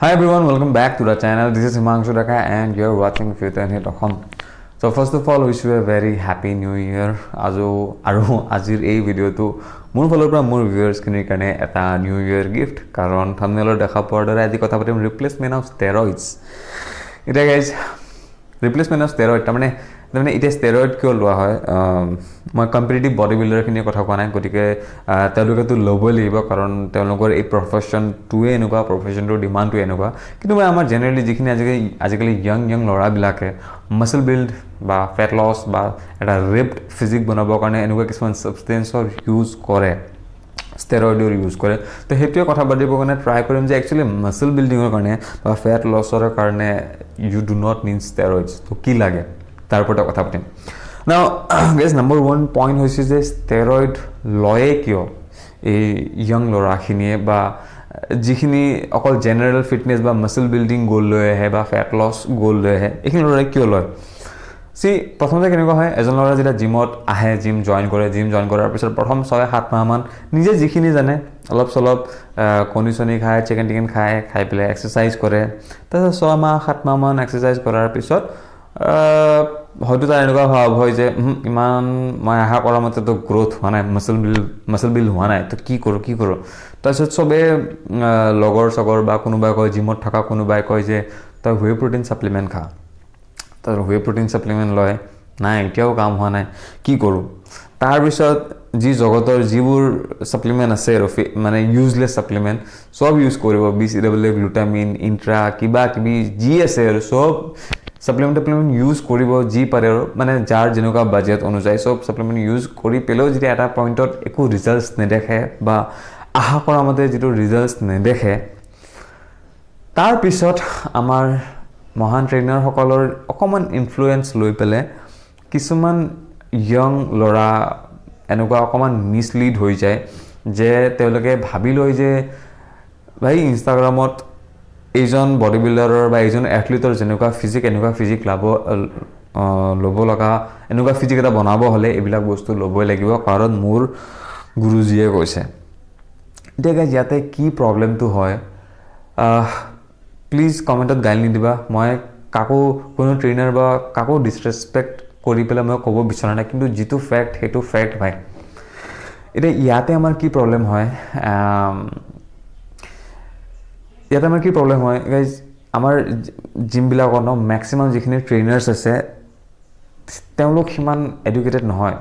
Hi everyone, welcome back to the channel. This is Himanshu Daka and you're watching Future and Hit.com. So first of all, wish you a very happy new year. Azir ei video to মোৰ ফালৰ পৰা মোৰ viewers খিনিৰ কাৰণে এটা new ইয়াৰ gift কাৰণ থাম্বনেলৰ দেখা পোৱাৰ দৰে আজি কথা পাতিম ৰিপ্লেসমেন্ট অফ স্টেৰইডছ এটা গাইজ ৰিপ্লেসমেন্ট অফ স্টেৰইড তাৰমানে এটা স্টেৰইড কিয় লোৱা হয় মই কম্পিটিটিভ বডি বিল্ডাৰ খিনি কথা কোৱা নাই গতিকে তেওঁলোকেতো ল'বই লাগিব কাৰণ তেওঁলোকৰ এই প্ৰফেশনটোৱে এনেকুৱা প্ৰফেশনটোৰ ডিমাণ্ডটো এনেকুৱা কিন্তু মই আমাৰ জেনেৰেলি যিখিনি আজিকালি ইয়ং ল'ৰাবিলাকে মাসল বিল্ড বা ফেট লছ বা এটা ৰিপড ফিজিক বনাবৰ কাৰণে এনেকুৱা কিছুমান সাবষ্টেন্সৰ ইউজ কৰে স্টেৰইডৰ ইউজ কৰে তো হেতুৱে কথা পাতিবৰ কাৰণে ট্ৰাই কৰিম যে একচুয়ালি মাসল বিল্ডিংৰ কাৰণে বা ফেট লছৰ কাৰণে ইউ ডু নট নিড স্টেৰইডছ তো কি লাগে তাৰ ওপৰত কথা পাতিম নাও গাইজ নম্বৰ 1 পইণ্ট হৈছে যে স্টেৰইড লয়ে কিয় এই ইয়ং ল'ৰাখিনিয়ে বা যিখিনি অকল জেনাৰেল ফিটনেছ বা মাসল বিল্ডিং গ'ল লৈ আহে বা ফেট লছ গ'ল লৈ আহে এইখিনি ল'ৰাই কিয় লয় সি প্ৰথমতে কেনেকুৱা হয় এজন ল'ৰা যেতিয়া জিমত আহে জিম জয়েন কৰাৰ পিছত প্ৰথম 6-7 মাহ মান নিজে যিখিনি জানে অলপ চলপ কণ্ডিচনি খায় চিকেন খাই পেলাই এক্সাৰসাইজ কৰে তাৰপিছত 6-7 মাহ মান এক্সাৰসাইজ কৰাৰ পিছত হয়তো তাৰ এনেকুৱা ভাৱ হয় যে ইমান মই আশা কৰা মতে তো গ্ৰোথ হোৱা নাই মাসল বিল্ড হোৱা নাই তো কি কৰোঁ তাৰপিছত চবে লগৰ বা কোনোবাই কয় জিমত থকা কোনোবাই কয় যে তই হুৱে প্ৰটিন সাপ্লিমেন্ট খা তাৰ হুৱে প্ৰটিন সাপ্লিমেন্ট লয় নাই এতিয়াও কাম হোৱা নাই কি কৰোঁ তাৰ পিছত যি জগতৰ যিবোৰ সাপ্লিমেন্ট আছে মানে ইউজলেছ সাপ্লিমেন্ট সব ইউজ কৰিব BCAA গ্লুটামিন ইন্ট্ৰা কিবা কিবি যি আছে আৰু সব সাপ্লিমেন্ট ইউজ কৰিব যি পাৰে মানে যাৰ যেনেকুৱা বাজেট অনুযায়ী সব সাপ্লিমেন্ট ইউজ কৰি পেলেও যেতিয়া এটা পইণ্টত একো ৰিজাল্টছ নেদেখে বা আশা কৰা মতে যিটো ৰিজাল্টছ নেদেখে তাৰ পিছত আমাৰ মহান ট্ৰেইনাৰ সকলৰ অকমান ইনফ্লুয়েন্স লৈ পেলে কিছুমান ইয়ং ল'ৰা এনেকুৱা অকমান মিসলিড হৈ যায় যে তেওঁলোকে ভাবি লয় যে ভাই ইনষ্টাগ্ৰামত এইজন বডি বিল্ডাৰৰ বা এইজন এথলিটৰ যেনেকুৱা ফিজিক ল'ব লগা এনেকুৱা ফিজিক এটা বনাব হ'লে এইবিলাক বস্তু ল'বই লাগিব কাৰণ মোৰ গুৰুজীয়ে কৈছে এতিয়া গাইজ ইয়াতে কি প্ৰব্লেমটো হয় প্লিজ কমেণ্টত গাইল নিদিবা মই কাকো কোনো ট্ৰেইনাৰ বা কাকো ডিছৰেসপেক্ট কৰি পেলাই মই ক'ব বিচৰা নাই কিন্তু যিটো ফেক্ট সেইটো ফেক্ট ভাই এতিয়া ইয়াতে আমাৰ কি প্ৰব্লেম হয় গাইজ আমাৰ জিমবিলাকৰ ন মেক্সিমাম যিখিনি ট্ৰেইনাৰ্ছ আছে তেওঁলোক সিমান এডুকেটেড নহয়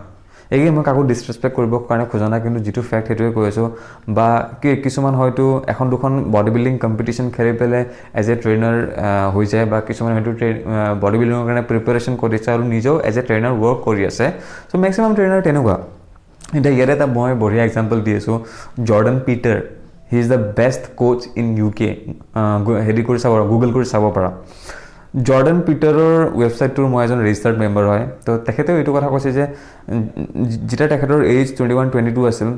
এগে মই কাকো ডিছৰেসপেক্ট কৰিবৰ কাৰণে খোজা নাই কিন্তু যিটো ফেক্ট সেইটোৱে কৈ আছোঁ বা কিছুমান হয়তো এখন দুখন বডি বিল্ডিং কম্পিটিশ্যন খেলি পেলাই এজ এ ট্ৰেইনাৰ হৈ যায় বা কিছুমান হয়তো বডি বিল্ডিঙৰ কাৰণে প্ৰিপাৰেশ্যন কৰিছে আৰু নিজেও এজ এ ট্ৰেইনাৰ ৱৰ্ক কৰি আছে চ' মেক্সিমাম ট্ৰেইনাৰ তেনেকুৱা এতিয়া ইয়াত এটা মই বঢ়িয়া এক্সাম্পল দি আছোঁ Jordan Peter he is the best Koch in UK Google কৰি চাব পাৰা জৰ্ডান পিটাৰৰ ৱেবছাইটটোৰ মই এজন ৰেজিষ্টাৰ্ড মেম্বাৰ হয় তো তেখেতেও এইটো কথা কৈছে যে যেতিয়া তেখেতৰ এজ 21-22 আছিল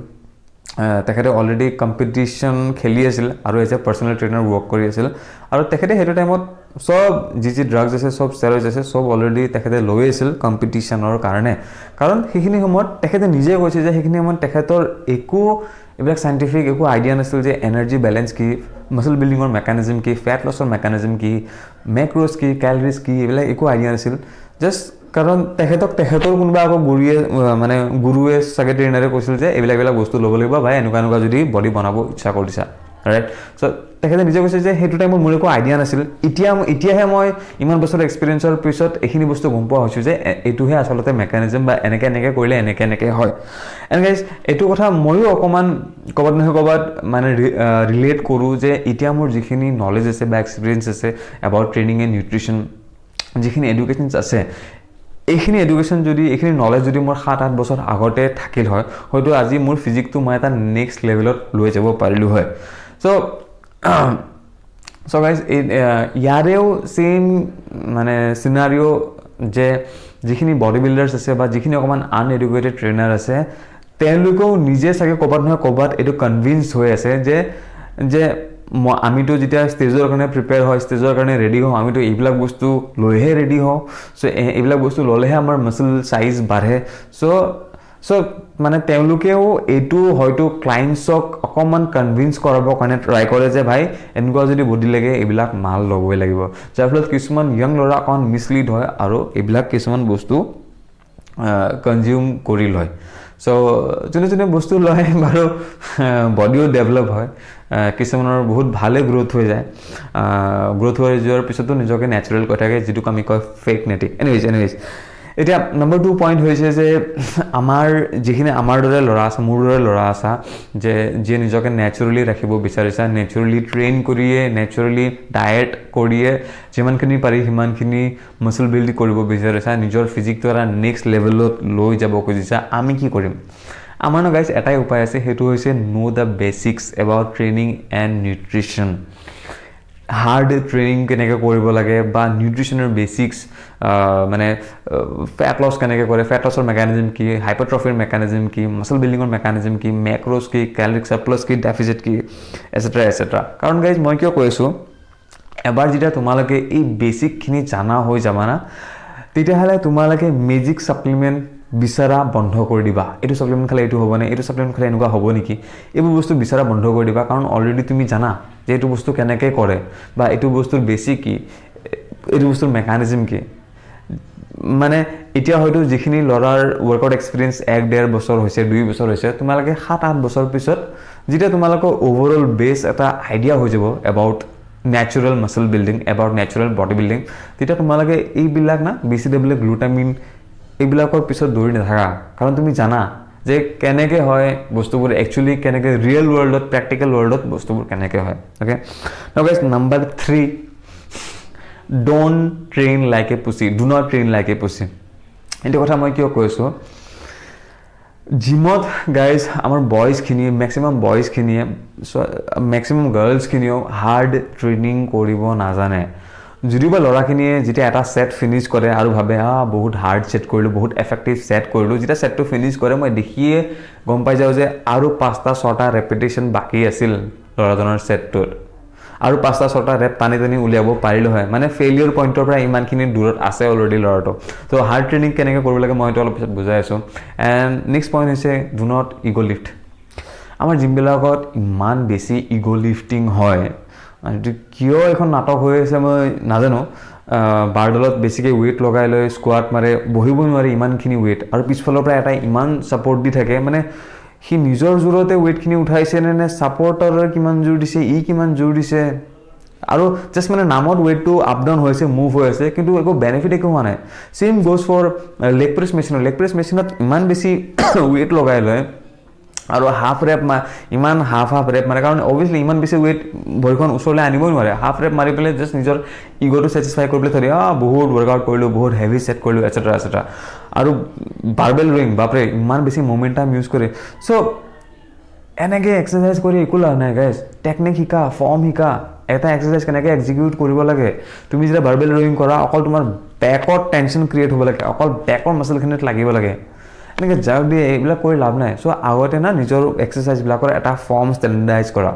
তেখেতে অলৰেডি কম্পিটিশ্যন খেলি আছিল আৰু as a personal trainer work কৰি আছিল আৰু তেখেতে সেইটো টাইমত সব যি ড্ৰাগছ আছে সব ষ্টেৰইডছ আছে সব অলৰেডি তেখেতে লৈ আছিল কম্পিটিশ্যনৰ কাৰণে কাৰণ সেইখিনি সময়ত তেখেতে নিজে কৈছে যে সেইখিনি সময়ত তেখেতৰ একো এইবিলাক সাইন্টিফিক একো আইডিয়া নাছিল যে এনাৰ্জি বেলেন্স কি মাসল বিল্ডিঙৰ মেকানিজম কি ফেট লছৰ মেকানিজম কি মেক্ৰ'জ কি কেলৰিজ কি এইবিলাক একো আইডিয়া নাছিল জাষ্ট কাৰণ তেখেতৰ কোনোবা আকৌ গুৰুৱে চাগে ট্ৰেইনাৰে কৈছিল যে এইবিলাক বস্তু ল'ব লাগিব ভাই এনেকুৱা যদি বডি বনাব ইচ্ছা কৰিছা ৰাইট চ' তেখেতে নিজে কৈছে যে সেইটো টাইমত মোৰ একো আইডিয়া নাছিল এতিয়াহে মই ইমান বছৰ এক্সপিৰিয়েঞ্চৰ পিছত এইখিনি বস্তু গম পোৱা হৈছোঁ যে এইটোহে আচলতে মেকানিজম বা এনেকৈ কৰিলে এনেকৈ হয় এণ্ড গাইজ এইটো কথা ময়ো অকণমান ক'ৰবাত নহয় ক'ৰবাত মানে ৰিলেট কৰোঁ যে এতিয়া মোৰ যিখিনি নলেজ আছে বা এক্সপিৰিয়েঞ্চ আছে এবাউট ট্ৰেইনিং এণ্ড নিউট্ৰিশ্যন যিখিনি এডুকেশ্যনছ আছে এইখিনি নলেজ যদি মোৰ 7-8 বছৰ আগতে থাকিল হয় হয়তো আজি মোৰ ফিজিকটো মই এটা নেক্সট লেভেলত লৈ যাব পাৰিলোঁ হয় চ' গাইজ ইয়াৰেও চেম মানে চিনাৰিঅ' যে যিখিনি বডি বিল্ডাৰ্ছ আছে বা যিখিনি অকণমান আনএডুকেটেড ট্ৰেইনাৰ আছে তেওঁলোকেও নিজে চাগে ক'ৰবাত নহয় ক'ৰবাত এইটো কনভিন্স হৈ আছে যে আমিতো যেতিয়া ষ্টেজৰ কাৰণে প্ৰিপেয়াৰ হয় ষ্টেজৰ কাৰণে ৰেডি হওঁ আমিতো এইবিলাক বস্তু লৈহে ৰেডি হওঁ চ' এইবিলাক বস্তু ল'লেহে আমাৰ মাসল চাইজ বাঢ়ে চ' মানে তেওঁলোকেও এইটো হয়তো ক্লায়েণ্টছক অকণমান কনভিন্স কৰাবৰ কাৰণে ট্ৰাই কৰে যে ভাই এনেকুৱা যদি বডি লাগে এইবিলাক মাল ল'বই লাগিব, যাৰ ফলত কিছুমান য়ং ল'ৰা অকণমান মিছলিড হয় আৰু এইবিলাক কিছুমান বস্তু কনজিউম কৰি লয়। চ' যোনে যোনে বস্তু লয় বাৰু বডিও ডেভেলপ হয়, কিছুমানৰ বহুত ভালে গ্ৰ'থ হৈ যায়, গ্ৰ'থ হৈ যোৱাৰ পিছতো নিজকে নেচাৰেল কৈ থাকে, যিটোক আমি কয় ফেক নেটি। এনিৱেজ এতিয়া নম্বৰ 2 পইণ্ট হৈছে যে আমাৰ যিখিনি আমাৰ দৰে ল'ৰা আছে, মোৰ দৰে ল'ৰা আছা, যে যিয়ে নিজকে নেচাৰেলি ৰাখিব বিচাৰিছা, নেচাৰেলি ট্ৰেইন কৰিয়ে, নেচাৰেলি ডায়েট কৰিয়ে যিমানখিনি পাৰি সিমানখিনি মাছল বিল্ড কৰিব বিচাৰিছা, নিজৰ ফিজিকটো এটা নেক্সট লেভেলত লৈ যাব খুজিছা, আমি কি কৰিম? আমাৰ ন গাইজ এটাই উপায় আছে, সেইটো হৈছে know' the basics about training and nutrition. Hard training কেনেকৈ কৰিব লাগে বা নিউট্ৰিশ্যনৰ বেচিক্স, মানে ফেট লছ কেনেকৈ কৰে, ফেট লছৰ মেকানিজম কি, হাইপাৰট্ৰফিৰ মেকানিজম কি, মাছল বিল্ডিঙৰ মেকানিজম কি, মেক্ৰ'জ কি, কেলৰিক সাৰপ্লাছ কি, ডেফিচিট কি, এটচেট্ৰা। কাৰণ গাইজ মই কিয় কৈ আছোঁ, এবাৰ যেতিয়া তোমালোকে এই বেচিকখিনি জানা হৈ যাবা না, তেতিয়াহ'লে তোমালোকে মেজিক ছাপ্লিমেণ্ট বিচৰা বন্ধ কৰি দিবা। এইটো ছাপ্লিমেণ্ট খালে এইটো হ'বনে, এইটো ছাপ্লিমেণ্ট খালে এনেকুৱা হ'ব নেকি, এইবোৰ বস্তু বিচৰা বন্ধ কৰি দিবা। কাৰণ অলৰেডি তুমি জানা যে এইটো বস্তু কেনেকৈ কৰে বা এইটো বস্তুৰ বেচিক কি, এইটো বস্তুৰ মেকানিজম কি। মানে এতিয়া হয়তো যিখিনি ল'ৰাৰ ৱৰ্কআউট এক্সপিৰিয়েঞ্চ 1-1.5 বছৰ হৈছে, 2 বছৰ হৈছে, তোমালোকে 7-8 বছৰ পিছত যেতিয়া তোমালোকৰ অভাৰঅল বেছ এটা আইডিয়া হৈ যাব about natural muscle building, about natural body building, তেতিয়া তোমালোকে এইবিলাক না BCAA, গ্লুটামিন এইবিলাকৰ পিছত দৌৰি নাথাকা। কাৰণ তুমি জানা যে কেনেকৈ হয় বস্তুবোৰ, একচুৱেলি কেনেকৈ ৰিয়েল ৱৰ্ল্ডত, প্ৰেক্টিকেল ৱৰ্ল্ডত বস্তুবোৰ কেনেকৈ হয়। Okay, now guys number 3, don't train like a pussy, do not train like a pussy. এইটো কথা মই কিয় কৈছোঁ, জিমত গাইজ আমাৰ বয়জখিনিয়ে, মেক্সিমাম বয়জখিনিয়ে, মেক্সিমাম গাৰ্লছখিনিয়েও হাৰ্ড ট্ৰেইনিং কৰিব নাজানে। যদিও বা ল'ৰাখিনিয়ে যেতিয়া এটা ছেট ফিনিছ কৰে আৰু ভাবে বহুত হাৰ্ড ছেট কৰিলোঁ, বহুত এফেক্টিভ ছেট কৰিলোঁ, যেতিয়া ছেটটো ফিনিছ কৰে মই দেখিয়ে গম পাই যাওঁ যে আৰু 5-6টা ৰেপিটেশ্যন বাকী আছিল ল'ৰাজনৰ ছেটটোত, আৰু 5-6টা ৰেপ টানি উলিয়াব পাৰিলোঁ হয়। মানে ফেইলিয়ৰ পইণ্টৰ পৰা ইমানখিনি দূৰত আছে অলৰেডি ল'ৰাটো। ত' হাৰ্ড ট্ৰেইনিং কেনেকৈ কৰিব লাগে মই এইটো অলপ পিছত বুজাই আছোঁ। এণ্ড নেক্সট পইণ্ট হৈছে ডু নট ইগ' লিফ্ট। আমাৰ জিমবিলাকত ইমান বেছি ইগ' লিফটিং হয়, এইটো কিয় এখন নাটক হৈ আছে মই নাজানো। বাৰডালত বেছিকৈ ৱেইট লগাই লৈ স্কোৱাট মাৰে, বহিব নোৱাৰি ইমানখিনি ৱেইট, আৰু পিছফালৰ পৰা এটা ইমান ছাপৰ্ট দি থাকে, মানে সি নিজৰ জোৰতে ৱেইটখিনি উঠাইছে নে ছাপৰ্টাৰৰ কিমান জোৰ দিছে, কিমান জোৰ দিছে, আৰু জাষ্ট মানে নামত ৱেইটটো আপ ডাউন হৈছে, মুভ হৈ আছে, কিন্তু একো বেনিফিট একো হোৱা নাই। Same goes for leg press মেচিনত। লেগ প্ৰেছ মেচিনত ইমান বেছি ৱেইট লগাই লয় আৰু হাফ ৰেপ ইমান হাফ ৰেপ মাৰে, কাৰণ অভিয়াছলি ইমান বেছি ৱেইট ভৰিখন ওচৰলৈ আনিবই নোৱাৰে। হাফ ৰেপ মাৰি পেলাই জাষ্ট নিজৰ ইগ'টো ছেটিছফাই কৰিবলৈ থৈ দিয়ে, বহুত ৱৰ্কআউট কৰিলোঁ, বহুত হেভি ছেট কৰিলোঁ, এটচেট্ৰা। আৰু বাৰবেল ৰিং, বাপৰে ইমান বেছি মমেণ্টাম ইউজ কৰে। চ' এনেকৈ এক্সাৰচাইজ কৰি একো লাভ নাই গাইজ। টেকনিক শিকা, ফৰ্ম শিকা, এটা এক্সাৰচাইজ কেনেকৈ এক্সিকিউট কৰিব লাগে। তুমি যেতিয়া বাৰবেল ৰিং কৰা, অকল তোমাৰ বেকত টেনশ্যন ক্ৰিয়েট হ'ব লাগে, অকল বেকৰ মাচলখিনিত লাগিব লাগে। এনেকৈ জাগ দিয়ে এইবিলাক কৰি লাভ নাই। চ' আগতে না নিজৰ এক্সাৰচাইজবিলাকৰ এটা ফৰ্ম ষ্টেণ্ডাৰ্ডাইজ কৰা,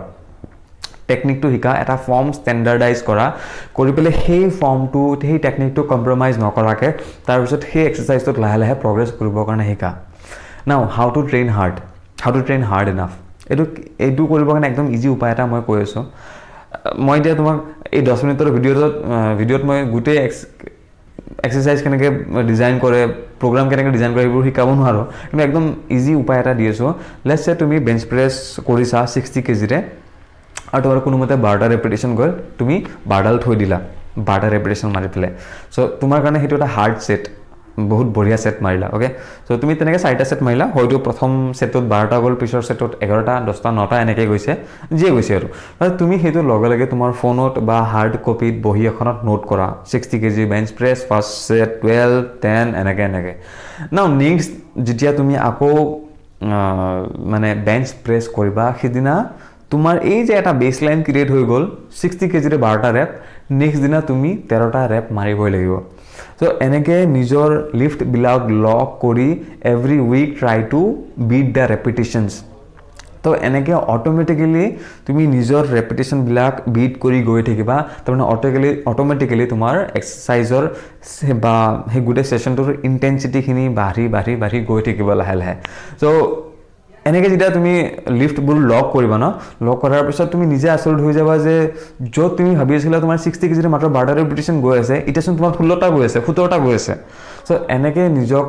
টেকনিকটো শিকা, এটা ফৰ্ম ষ্টেণ্ডাৰ্ডাইজ কৰা, কৰি পেলাই সেই ফৰ্মটো, সেই টেকনিকটো কম্প্ৰমাইজ নকৰাকৈ তাৰপিছত সেই এক্সাৰচাইজটোত লাহে লাহে প্ৰগ্ৰেছ কৰিবৰ কাৰণে শিকা। নাও how to train hard enough. এইটো কৰিবৰ কাৰণে একদম ইজি উপায় এটা মই কৈ আছোঁ। মই এতিয়া তোমাক এই 10 মিনিটৰ ভিডিঅ'ত মই গোটেই এক্সাৰচাইজ কেনেকৈ ডিজাইন কৰে, প্ৰগ্ৰাম কেনেকৈ ডিজাইন কৰে এইবোৰ শিকাব নোৱাৰোঁ, কিন্তু একদম ইজি উপায় এটা দি আছোঁ। লেটছ চে তুমি বেঞ্চ প্ৰেছ কৰিছা 60 kgৰে, আৰু তোমাৰ কোনোমতে 12টা ৰেপিটেশ্যন গ'ল, তুমি 12ডাল থৈ দিলা, 12টা ৰেপিটেশ্যন মাৰি পেলাই। চ' তোমাৰ কাৰণে সেইটো এটা হাৰ্ড ছেট, বহুত বঢ়িয়া ছেট মাৰিলা। অ'কে, চ' তুমি তেনেকৈ 4টা ছেট মাৰিলা, হয়তো প্ৰথম ছেটত 12টা গ'ল, পিছৰ ছেটত 11টা, 10টা, 9টা এনেকৈ গৈছে, যিয়ে গৈছে আৰু তুমি সেইটো লগে লগে তোমাৰ ফোনত বা হাৰ্ড কপিত বহি এখনত নোট কৰা, 60 kg bench press, first set 12, 10 এনেকৈ। নাও নেক্সট যেতিয়া তুমি আকৌ মানে বেঞ্চ প্ৰেছ কৰিবা, সেইদিনা তোমাৰ এই যে এটা বেছ লাইন ক্ৰিয়েট হৈ গ'ল 60 kgৰে 12টা ৰেপ, নেক্সট দিনা তুমি 13টা ৰেপ মাৰিবই লাগিব। চ' এনেকৈ নিজৰ লিফ্টবিলাক লক কৰি every week try to beat the repetitions. তো এনেকৈ অট'মেটিকেলি তুমি নিজৰ ৰেপিটেশ্যনবিলাক বিট কৰি গৈ থাকিবা তাৰমানে অট'মেটিকেলি তোমাৰ এক্সাৰচাইজৰ বা সেই গোটেই ছেশ্যনটোৰ ইণ্টেনচিটিখিনি বাঢ়ি গৈ থাকিব লাহে লাহে চ' এনেকৈ যেতিয়া তুমি লিফ্টবোৰ লক কৰিবা ন লক কৰাৰ পিছত তুমি নিজে আচৰিত হৈ যাবা যে য'ত তুমি ভাবি আছিলা তোমাৰ 60 কেজিৰ মাত্ৰ 12টা ৰেপিটেশ্যন গৈ আছে এতিয়াচোন তোমাৰ 16টা গৈ আছে 17টা গৈ আছে চ' এনেকৈ নিজক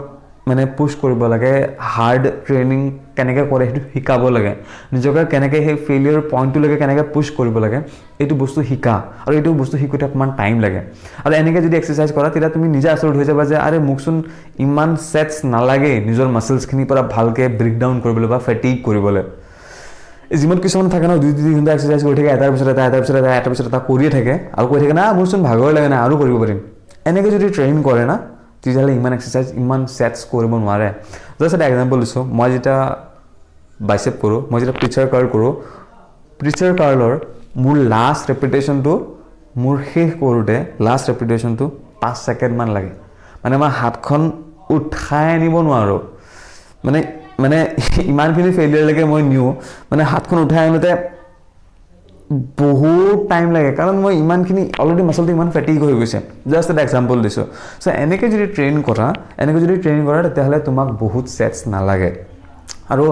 মানে পুশ কৰিব লাগে হাৰ্ড ট্ৰেইনিং কেনেকৈ কৰে সেইটো শিকাব লাগে নিজকে কেনেকৈ সেই ফেইলিয়ৰ পইণ্টটোলৈকে কেনেকৈ পুশ কৰিব লাগে এইটো বস্তু শিকা আৰু এইটো বস্তু শিকোঁতে অকণমান টাইম লাগে আৰু এনেকৈ যদি এক্সাৰচাইজ কৰা তেতিয়া তুমি নিজে আচৰিত হৈ যাবা যে আৰে মোকচোন ইমান ছেটছ নালাগে নিজৰ মাছলছখিনিৰ পৰা ভালকৈ ব্ৰেক ডাউন কৰিবলৈ বা ফেটিক কৰিবলৈ যিমান কিছুমান থাকে ন 2-3 ঘণ্টা এক্সাৰচাইজ কৰি থাকে এটাৰ পিছত এটা কৰিয়ে থাকে আৰু কৈ থাকে না মোৰচোন ভাগৰ লাগে না আৰু কৰিব পাৰিম এনেকৈ যদি ট্ৰেইন কৰে না তেতিয়াহ'লে ইমান এক্সাৰচাইজ ইমান ছেটছ কৰিব নোৱাৰে জাষ্ট এটা এক্সাম্পল দিছোঁ মই যেতিয়া বাইচেপ কৰোঁ মই যেতিয়া প্ৰিচাৰ কাৰ্ল কৰোঁ প্ৰিচাৰ কাৰ্লৰ মোৰ লাষ্ট ৰেপিটেশ্যনটো মোৰ শেষ কৰোঁতে লাষ্ট ৰেপিটেশ্যনটো 5 ছেকেণ্ডমান লাগে মানে মই হাতখন উঠাই আনিব নোৱাৰোঁ মানে ইমানখিনি ফেইলিয়ৰলৈকে মই নিওঁ মানে হাতখন উঠাই আনোতে বহুত টাইম লাগে কাৰণ মই ইমানখিনি অলৰেডি মাছলটো ইমান ফেটিক হৈ গৈছে জাষ্ট এটা এক্সাম্পল দিছোঁ চ' এনেকৈ যদি ট্ৰেইন কৰা তেতিয়াহ'লে তোমাক বহুত ছেটছ নালাগে আৰু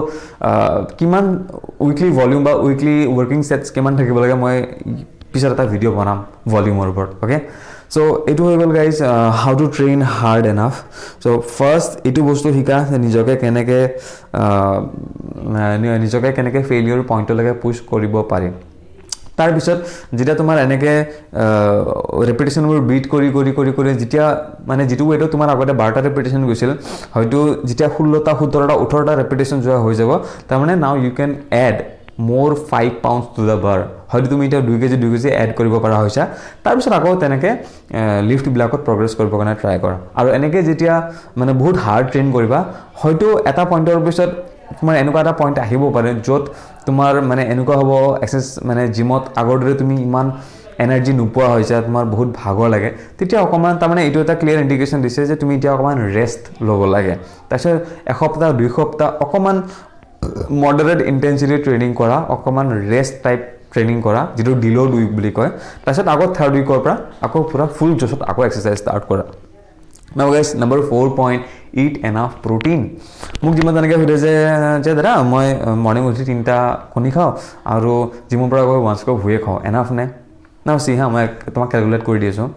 কিমান উইকলি ভলিউম বা উইকলি ৱৰ্কিং ছেটছ কিমান থাকিব লাগে মই পিছত এটা ভিডিঅ' বনাম ভলিউমৰ ওপৰত অ'কে চ' এইটো হৈ গ'ল guys how to train hard enough so' first এইটো বস্তু শিকা নিজকে কেনেকৈ ফেইলিয়ৰ পইণ্টলৈকে পুছ কৰিব পাৰিম তাৰপিছত যেতিয়া তোমাৰ এনেকৈ ৰেপিটেশ্যনবোৰ বিট কৰি যেতিয়া মানে যিটো ৱেটত তোমাৰ আগতে 12টা ৰেপিটেশ্যন গৈছিল হয়তো যেতিয়া 16টা 17টা 18টা ৰেপিটেশ্যন যোৱা হৈ যাব তাৰমানে নাও ইউ কেন এড মোৰ 5 pounds টু দ্য বাৰ হয়তো তুমি এতিয়া 2 কেজি এড কৰিব পৰা হৈছা তাৰপিছত আকৌ তেনেকৈ লিফ্টবিলাকত প্ৰগ্ৰেছ কৰিব কাৰণে ট্ৰাই কৰা আৰু এনেকৈ যেতিয়া মানে বহুত হাৰ্ড ট্ৰেইন কৰিবা হয়তো এটা পইণ্টৰ পিছত তোমাৰ এনেকুৱা এটা পইণ্ট আহিব পাৰে য'ত তোমাৰ মানে এনেকুৱা হ'ব এক্সাৰচাইজ মানে জিমত আগৰ দৰে তুমি ইমান এনাৰ্জি নোপোৱা হৈছে তোমাৰ বহুত ভাগৰ লাগে তেতিয়া অকণমান তাৰমানে এইটো এটা ক্লিয়াৰ ইণ্ডিকেশ্যন দিছে যে তুমি এতিয়া অকণমান ৰেষ্ট ল'ব লাগে তাৰপিছত এসপ্তাহ 2 সপ্তাহ অকণমান মডাৰেট ইণ্টেনচিটি ট্ৰেইনিং কৰা অকণমান ৰেষ্ট টাইপ ট্ৰেইনিং কৰা যিটো ডিলোড উইক বুলি কয় তাৰপিছত আকৌ 3rd উইকৰ পৰা আকৌ পুৰা ফুল জছত আকৌ এক্সাৰচাইজ ষ্টাৰ্ট কৰা Now guys, number 4 point, eat enough protein. মোক যিমান তেনেকৈ সুধে যে দাদা মই মৰ্ণিং উঠি 3টা কণী খাওঁ আৰু জিমৰ পৰা গৈ 1 scoop হুৱে খাওঁ এনাফ নে না হা মই তোমাক কেলকুলেট কৰি দি আছোঁ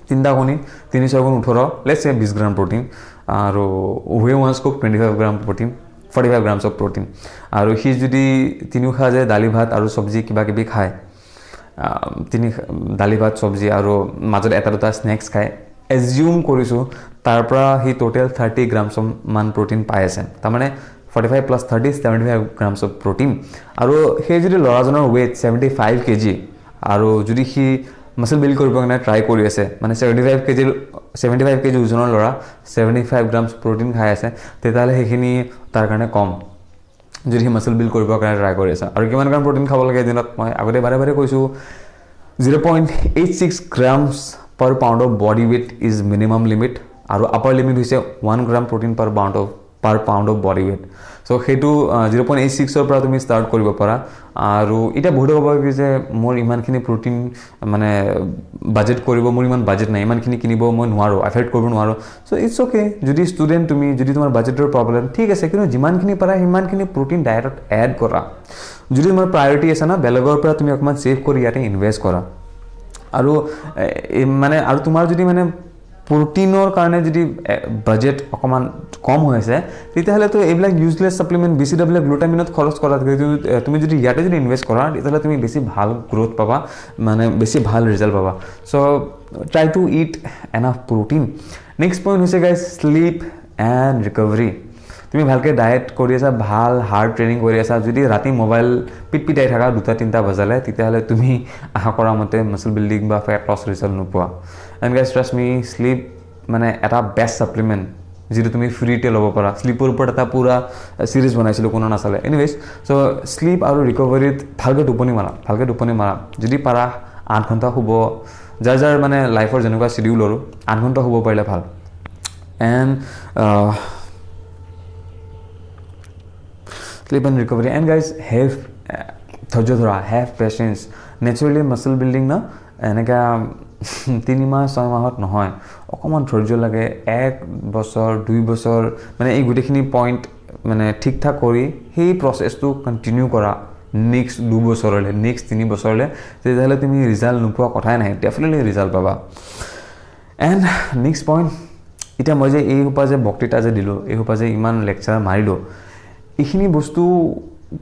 3টা কণী 3 4 18 লেটছ সে 20 গ্ৰাম প্ৰটিন আৰু হুৱে 1 scoop 25 gram protein 45 grams of protein আৰু সি যদি তিনিও খা যায় দালি ভাত আৰু চব্জি কিবা কিবি খায় দালি ভাত চব্জি আৰু মাজত এটা দুটা স্নেক্স খায় এজিউম কৰিছোঁ তাৰ পৰা সি টোটেল 30 grams মান প্ৰটিন পাই আছে তাৰমানে 45 plus 30 75 grams of protein আৰু সেই যদি ল'ৰাজনৰ weight 75 kg আৰু যদি সি মাসল বিল্ড কৰিব কাৰণে ট্ৰাই কৰি আছে মানে 75 kg ওজনৰ ল'ৰা 75 grams protein খাই আছে তেতিয়াহ'লে সেইখিনি তাৰ কাৰণে কম যদি সি মাসল বিল্ড কৰিব কাৰণে ট্ৰাই কৰি আছে আৰু কিমান গ্ৰাম প্ৰটিন খাব লাগে দিনত মই আগতে বাৰে কৈছোঁ 0.86 grams per pound of body weight is minimum limit আৰু upper limit হৈছে 1 gram protein per pound of body weight so হেতু 0.86 ৰ পৰা তুমি ষ্টাৰ্ট কৰিব পাৰা আৰু এটা বহুত হ'ব যে মোৰ ইমানখিনি প্ৰটিন মানে বাজেট কৰিব মোৰ ইমান বাজেট নাই ইমানখিনি কিনিব মই নোৱাৰো এফৰ্ড কৰিব নোৱাৰো so it's okay যদি ষ্টুডেন্ট তুমি যদি তোমাৰ বাজেটৰ প্ৰবলেম ঠিক আছে কিন্তু যিমানখিনি পাৰা ইমানখিনি প্ৰটিন ডায়েটত এড কৰা যদি তোমাৰ প্ৰায়োৰিটি আছে না বেলেগৰ পৰা তুমি অকমান সেভ কৰি ইয়াতে ইনভেষ্ট কৰা আৰু মানে আৰু তোমাৰ যদি মানে প্ৰটিনৰ কাৰণে যদি বাজেট অকমান কম হৈ আছে তেতিয়াহ'লে তো এইবিলাক ইউজলেছ সাপ্লিমেন্ট BCAA গ্লুটামিনত খৰচ কৰা তুমি যদি ইয়াতে যদি ইনভেষ্ট কৰা তেতিয়াহ'লে তুমি বেছি ভাল গ্ৰোথ পাবা মানে বেছি ভাল ৰিজাল্ট পাবা so try two it enough protein next point হৈছে গাইজ স্লিপ এণ্ড ৰিকভাৰী তুমি ভালকৈ ডায়েট কৰি আছা ভাল হাৰ্ড ট্ৰেইনিং কৰি আছা যদি ৰাতি মোবাইল পিটপিটাই থাকা 2-3টা বজালে তেতিয়াহ'লে তুমি আশা কৰা মতে মাসল বিল্ডিং বা ফেট লছ ৰিজাল্ট নোপোৱা and guys trust me slip মানে এটা বেষ্ট সাপ্লিমেণ্ট যিটো তুমি ফ্ৰীতে ল'ব পাৰা স্লিপৰ ওপৰত এটা পুৰা সিৰিজ বনাইছিলোঁ কোনো নাচালে এনিৱেজ চ' স্লিপ আৰু ৰিকভাৰীত ভালকৈ টোপনি মাৰা যদি পাৰা 8 ঘণ্টা শুব যাৰ মানে লাইফৰ যেনেকুৱা শিডিউল আৰু 8 ঘণ্টা শুব পাৰিলে ভাল and sleep and recovery. And guys, have ধৈৰ্য ধৰা, have patience. Naturally muscle building না এনেকা 3 মাহ 6 মাহত নহয়, অকমান ধৈৰ্য লাগে, 1 বছৰ 2 বছৰ মানে এই গুটেখিনি পইণ্ট মানে ঠিক ঠাক কৰি সেই প্ৰসেছটো কন্টিনিউ কৰা নেক্সট 2 বছৰলে, নেক্সট 3 বছৰলে, তেতিয়াহ'লে তুমি ৰিজাল্ট নোপোৱা কথাই নাই, ডেফিনেটলি ৰিজাল্ট পাবা। এণ্ড নেক্সট পইণ্ট, এতিয়া মই যে এই সোপা যে বক্তৃতা যে দিলোঁ, এই সোপা যে ইমান লেকচাৰ মাৰিলোঁ, এইখিনি বস্তু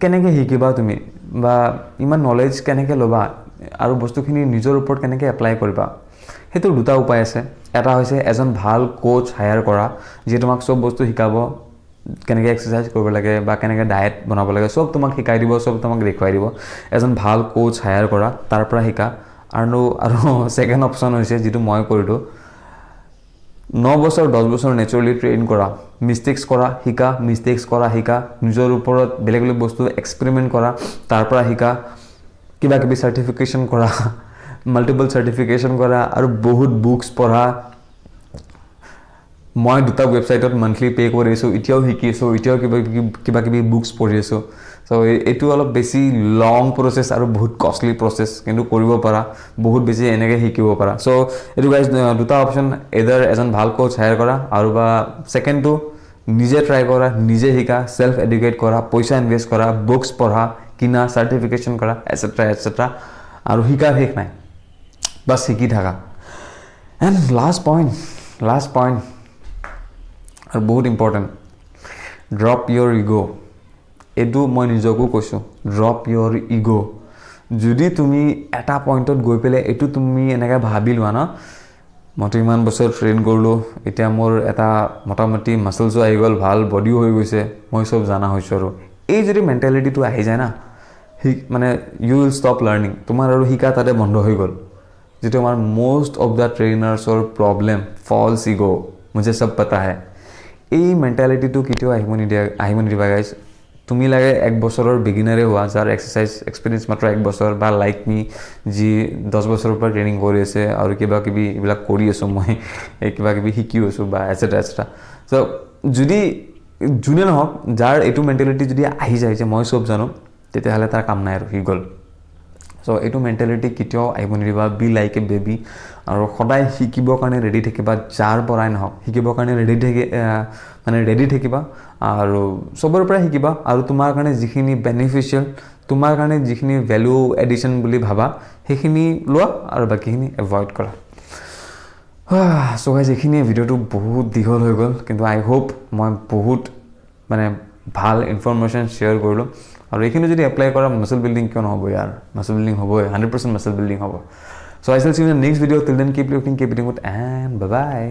কেনেকৈ শিকিবা তুমি, বা ইমান নলেজ কেনেকৈ ল'বা, আৰু বস্তুখিনি নিজৰ ওপৰত কেনেকৈ এপ্লাই কৰিবা, সেইটো দুটা উপায় আছে। এটা হৈছে এজন ভাল কোচ হায়াৰ কৰা, যিয়ে তোমাক চব বস্তু শিকাব, কেনেকৈ এক্সাৰচাইজ কৰিব লাগে বা কেনেকৈ ডায়েট বনাব লাগে, চব তোমাক শিকাই দিব, চব তোমাক দেখুৱাই দিব। এজন ভাল কোচ হায়াৰ কৰা, তাৰ পৰা শিকা। আৰু ছেকেণ্ড অপশ্যন হৈছে যিটো মই কৰিলোঁ, 9 বছৰ 10 বছৰ নেচাৰেলি ট্ৰেইন কৰা, মিষ্টেক্স কৰা শিকা, মিষ্টেক্স কৰা শিকা, নিজৰ ওপৰত বেলেগ বেলেগ বস্তু এক্সপেৰিমেণ্ট কৰা, তাৰ পৰা শিকা, কিবা কিবি চাৰ্টিফিকেশ্যন কৰা, মাল্টিপল চাৰ্টিফিকেশ্যন কৰা, আৰু বহুত বুকছ পঢ়া। মই 2টা ৱেবছাইটত মান্থলি পে' কৰি আছোঁ, এতিয়াও শিকি আছোঁ, এতিয়াও কিবা কিবি বুকছ পঢ়ি আছোঁ। চ' এইটো অলপ বেছি লং প্ৰচেছ আৰু বহুত কষ্টলি প্ৰচেছ, কিন্তু কৰিব পাৰা, বহুত বেছি এনেকৈ শিকিব পাৰা। চ' এইটো গাইজ 2টা অপশ্যন, এডাৰ এজন ভাল কোচ হায়াৰ কৰা, আৰু বা ছেকেণ্ডটো নিজে ট্ৰাই কৰা, নিজে শিকা, ছেল্ফ এডুকেট কৰা, পইচা ইনভেষ্ট কৰা, বুকছ পঢ়া, কিনা, চাৰ্টিফিকেশ্যন কৰা, এটচেট্ৰা এটচেট্ৰা, আৰু শিকাৰ শেষ নাই, বাছ শিকি থাকা। এণ্ড লাষ্ট পইণ্ট আৰু বহুত ইম্পৰ্টেণ্ট, ড্ৰপ ইয়'ৰ ইগ'। এইটো মই নিজকো কৈছোঁ, ড্ৰপ ইয়'ৰ ইগ'। যদি তুমি এটা পইণ্টত গৈ পেলাই এইটো তুমি এনেকৈ ভাবি লোৱা ন, মইতো ইমান বছৰ ট্ৰেইন কৰিলোঁ, এতিয়া মোৰ এটা মোটামুটি মাছলছো আহি গ'ল, ভাল বডিও হৈ গৈছে, মই চব জানা হৈছোঁ, আৰু এই যদি মেণ্টেলিটিটো আহি যায় না, মানে ইউ উইল ষ্টপ লাৰ্ণিং, তোমাৰ আৰু শিকা তাতে বন্ধ হৈ গ'ল। যিটো আমাৰ মষ্ট অফ দ্য ট্ৰেইনাৰ্ছৰ প্ৰব্লেম, ফলছ ইগ', মুঝে চব পতা হে। এই মেণ্টেলিটিটো কেতিয়াও আহিব নিদিবা গাইজ। তুমি লাগে 1 বছৰৰ বিগিনাৰে হোৱা, যাৰ এক্সাৰচাইজ এক্সপিৰিয়েঞ্চ মাত্ৰ 1 বছৰ, বা লাইক মি যি 10 বছৰৰ পৰা ট্ৰেইনিং কৰি আছে, আৰু কিবা কিবি এইবিলাক কৰি আছোঁ, মই এই কিবা কিবি শিকি আছোঁ, বা এটচেট্ৰা এটচেট্ৰা। চ' যদি যোনে নহওক, যাৰ এইটো মেণ্টেলিটি যদি আহি যায় যে মই চব জানো, তেতিয়াহ'লে তাৰ কাম নাই আৰু, সি গ'ল। চ' এইটো মেণ্টেলিটি কেতিয়াও আহিব নিদিবা, বি লাইক এ বেবী, আৰু সদায় শিকিবৰ কাৰণে ৰেডি থাকিবা, যাৰ পৰাই নহওক শিকিবৰ কাৰণে ৰেডি থাকিবা, আৰু চবৰে পৰাই শিকিবা, আৰু তোমাৰ কাৰণে যিখিনি বেনিফিচিয়েল, তোমাৰ কাৰণে যিখিনি ভেলু এডিশ্যন বুলি ভাবা, সেইখিনি লোৱা, আৰু বাকীখিনি এভইড কৰা। চ' গাইজ, এইখিনিয়ে, ভিডিঅ'টো বহুত দীঘল হৈ গ'ল, কিন্তু আই হোপ মই বহুত মানে ভাল ইনফৰমেশ্যন শ্বেয়াৰ কৰিলোঁ, আৰু এইখিনি যদি এপ্লাই কৰা, মাছল বিল্ডিং কিয় নহ'ব ইয়াৰ, মাছল বিল্ডিং হ'বই, 100% মাছল বিল্ডিং হ'ব। So' I will see you in the next video', till then keep lifting, keep eating good, and bye by.